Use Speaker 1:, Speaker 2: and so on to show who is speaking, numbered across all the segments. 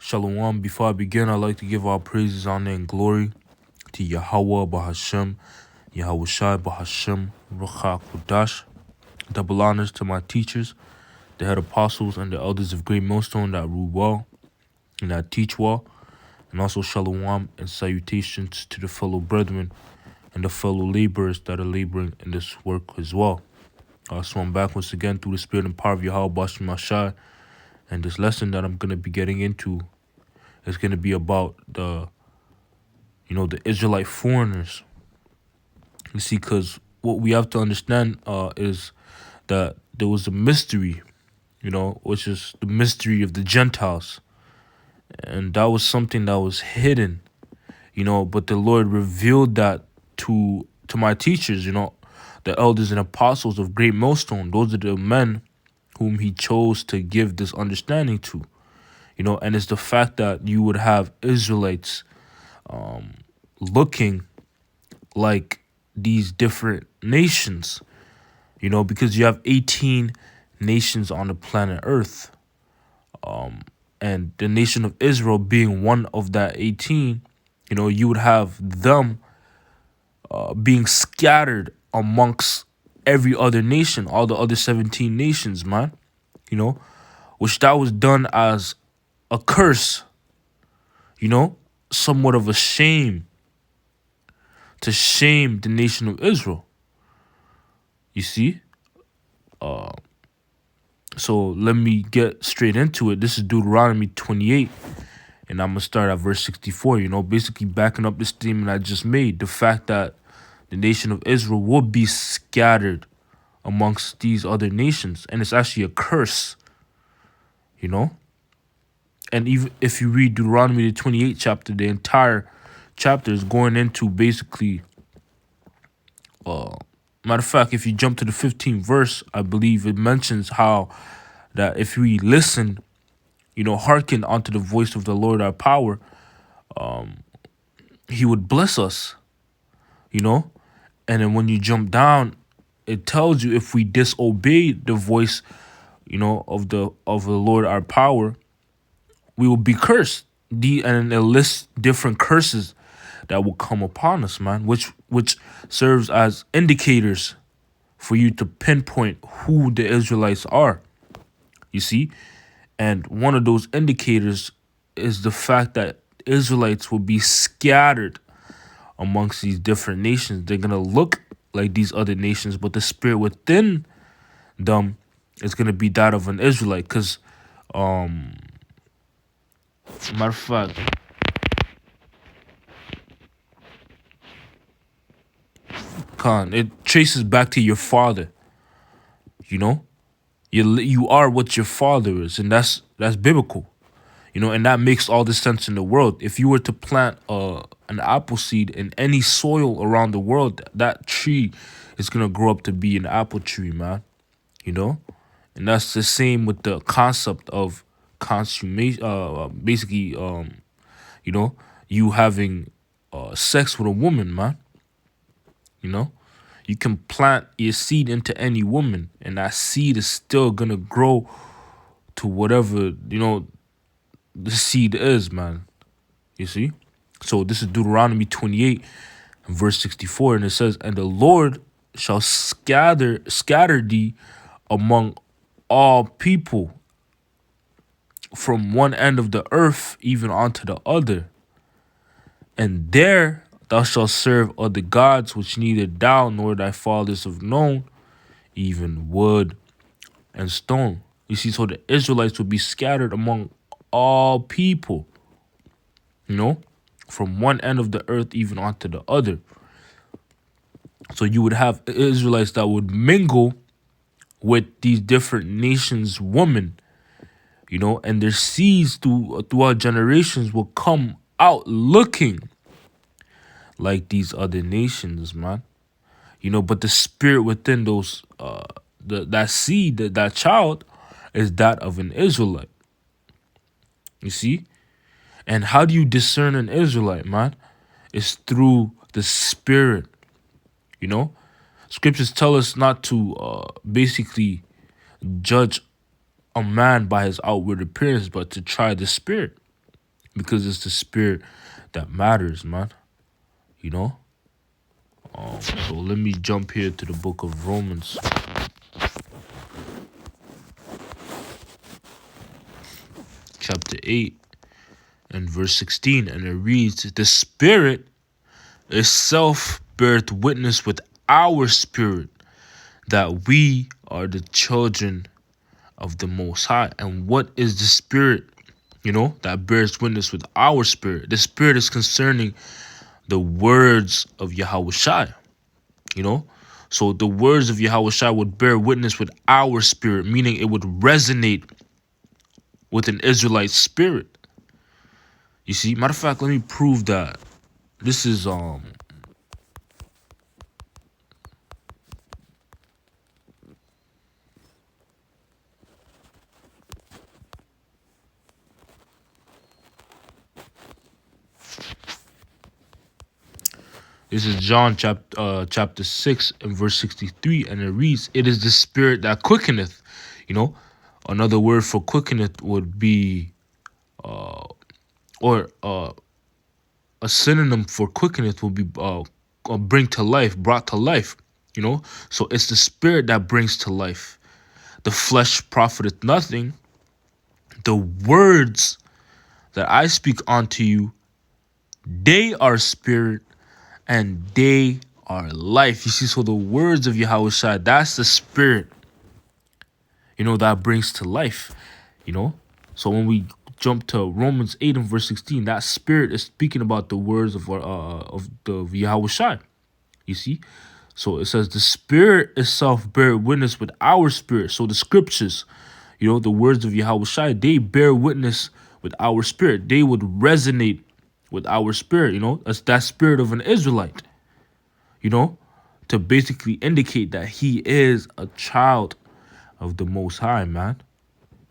Speaker 1: Shalom. Before I begin, I'd like to give all praises, honor, and glory to Yahweh Bahashem, Yahweh Shai Bahashem, Ruach Kudash. Double honors to my teachers, the head apostles, and the elders of Great Millstone that rule well and that teach well. And also Shalom and salutations to the fellow brethren and the fellow laborers that are laboring in this work as well. So I'm back once again through the spirit and power of Yahweh Bahashem Shai. And this lesson that I'm going to be getting into is going to be about the Israelite foreigners. You see, because what we have to understand is that there was a mystery, which is the mystery of the Gentiles. And that was something that was hidden, but the Lord revealed that to my teachers, the elders and apostles of Great Millstone. Those are the men whom he chose to give this understanding to. And it's the fact that you would have Israelites looking like these different nations, because you have 18 nations on the planet Earth. And the nation of Israel being one of that 18, you would have them being scattered amongst every other nation, all the other 17 nations, man, which that was done as a curse, somewhat of a shame, to shame the nation of Israel. You see? So let me get straight into it. This is Deuteronomy 28, and I'm going to start at verse 64, basically backing up the statement I just made, the fact that the nation of Israel will be scattered amongst these other nations, and it's actually a curse, And even if you read Deuteronomy the 28th chapter, the entire chapter is going into basically, matter of fact, if you jump to the 15th verse, I believe it mentions how that if we listen, hearken unto the voice of the Lord our power, he would bless us, And then when you jump down, it tells you if we disobey the voice, of the Lord our power, we will be cursed. And it lists different curses that will come upon us, man, which serves as indicators for you to pinpoint who the Israelites are. You see? And one of those indicators is the fact that Israelites will be scattered amongst these different nations. They're going to look like these other nations, but the spirit within them is going to be that of an Israelite. Because, matter of fact, it traces back to your father, You are what your father is, and that's biblical, and that makes all the sense in the world. If you were to plant an apple seed in any soil around the world, that tree is gonna grow up to be an apple tree, man. And that's the same with the concept of consummation. Basically, you having sex with a woman, man. You can plant your seed into any woman, and that seed is still gonna grow to whatever, the seed is, man. You see? So this is Deuteronomy 28, verse 64, and it says, "And the Lord shall scatter thee among all people, from one end of the earth even unto the other. And there thou shalt serve other gods, which neither thou nor thy fathers have known, even wood and stone." You see, so the Israelites will be scattered among all people, from one end of the earth even onto the other. So you would have Israelites that would mingle with these different nations' women, and their seeds throughout generations will come out looking like these other nations, man. But the spirit within those, that seed, that child, is that of an Israelite. You see? And how do you discern an Israelite, man? It's through the spirit, Scriptures tell us not to basically judge a man by his outward appearance, but to try the spirit. because it's the spirit that matters, man. You know? So let me jump here to the book of Romans, chapter 8 and verse 16. And it reads, the spirit itself beareth witness with our spirit that we are the children of the Most High. And what is the spirit, that bears witness with our spirit? The spirit is concerning the words of Yahweh Shai, So the words of Yahweh Shai would bear witness with our spirit, meaning it would resonate with an Israelite spirit. You see, matter of fact, let me prove that. This is John chapter 6 and verse 63, and it reads, it is the spirit that quickeneth. Another word for quickeneth would be or a synonym for quickeneth would be bring to life, brought to life. So it's the spirit that brings to life. The flesh profiteth nothing. The words that I speak unto you, they are spirit and they are life. You see, so the words of Yahweh Shai, that's the spirit, that brings to life, So when we jump to Romans 8 and verse 16, that spirit is speaking about the words of the Yahweh Shai, you see. So it says the spirit itself bear witness with our spirit. So the scriptures, the words of Yahweh Shai, they bear witness with our spirit. They would resonate with our spirit, That's that spirit of an Israelite, to basically indicate that he is a child of the Most High, man.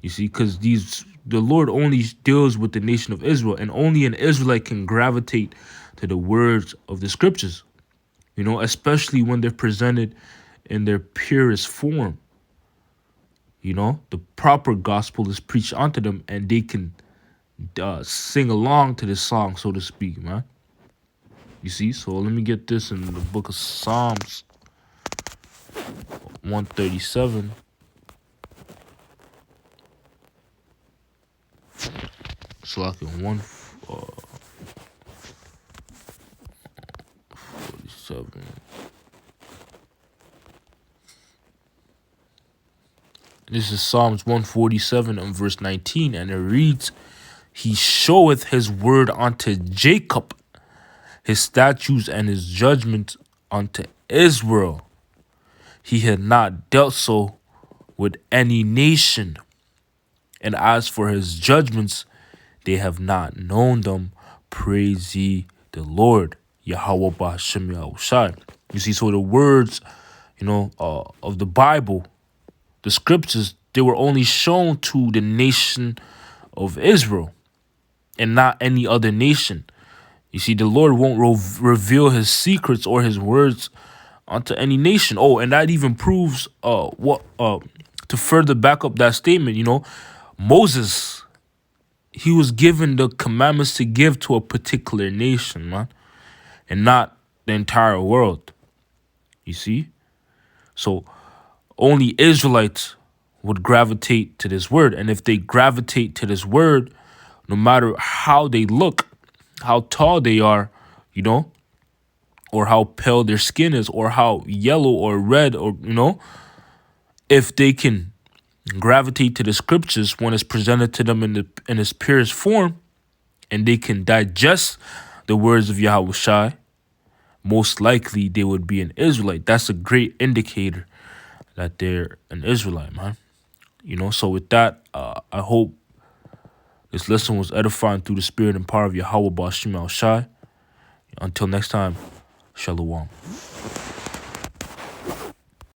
Speaker 1: You see, because the Lord only deals with the nation of Israel, and only an Israelite can gravitate to the words of the scriptures, especially when they're presented in their purest form. The proper gospel is preached unto them, and they can sing along to this song, so to speak, man. You see, so let me get this in the book of Psalms 137. So like in 147. This is Psalms 147 and verse 19, and it reads, he showeth his word unto Jacob, his statutes and his judgments unto Israel. He had not dealt so with any nation. And as for his judgments, they have not known them. Praise ye the Lord. Yahweh B'Hashem Yahushai. You see, so the words, of the Bible, the scriptures, they were only shown to the nation of Israel and not any other nation. You see, the Lord won't reveal his secrets or his words unto any nation. Oh, and that even proves to further back up that statement, Moses, he was given the commandments to give to a particular nation, man, and not the entire world. You see? So only Israelites would gravitate to this word. And if they gravitate to this word, no matter how they look, how tall they are, or how pale their skin is, or how yellow or red, or, if they can gravitate to the scriptures when it's presented to them in its purest form, and they can digest the words of Yahweh Shai, most likely they would be an Israelite. That's a great indicator that they're an Israelite, man. So with that, I hope this lesson was edifying through the spirit and power of Yahweh B'Hashem Shai. Until next time, Shalom.